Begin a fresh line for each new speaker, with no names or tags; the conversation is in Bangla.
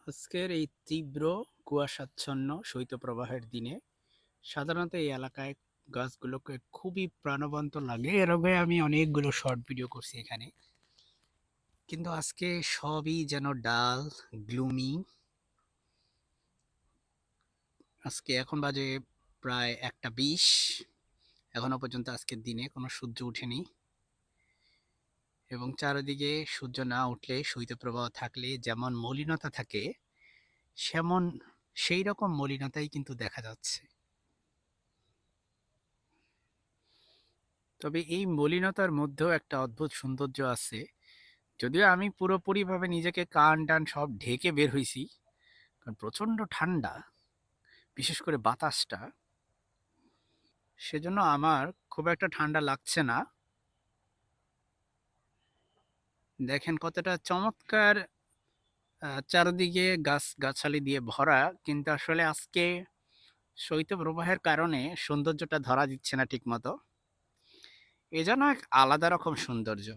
আজকের এই তীব্র কুয়াশাচ্ছন্ন শৈত্যপ্রবাহের দিনে সাধারণত এই এলাকায় গাছগুলোকে খুবই প্রাণবন্ত লাগে। এর আগে আমি অনেকগুলো শর্ট ভিডিও করছি এখানে, কিন্তু আজকে সবই যেন ডাল, গ্লুমি। আজকে এখন বাজে প্রায় 1টা 20। এখনো পর্যন্ত আজকের দিনে কোনো সূর্য ওঠেনি, এবং চারিদিকে সূর্য না উঠলে, শৈত্যপ্রবাহ থাকলে যেমন মলিনতা থাকে, সেমন সেই রকম মলিনতাই কিন্তু দেখা যাচ্ছে। তবে এই মলিনতার মধ্যেও একটা অদ্ভুত সৌন্দর্য আছে। যদিও আমি পুরোপুরিভাবে নিজেকে কান টান সব ঢেকে বের হইছি, কারণ প্রচণ্ড ঠান্ডা, বিশেষ করে বাতাসটা। সেজন্য আমার খুব একটা ঠান্ডা লাগছে না। দেখেন কতটা চমৎকার, চারদিকে গাছগাছালি দিয়ে ভরা, কিন্তু আসলে আজকে শৈত্যপ্রবাহের কারণে সৌন্দর্যটা ধরা দিচ্ছে না ঠিক মতো। এ যেন এক আলাদা রকম সৌন্দর্য।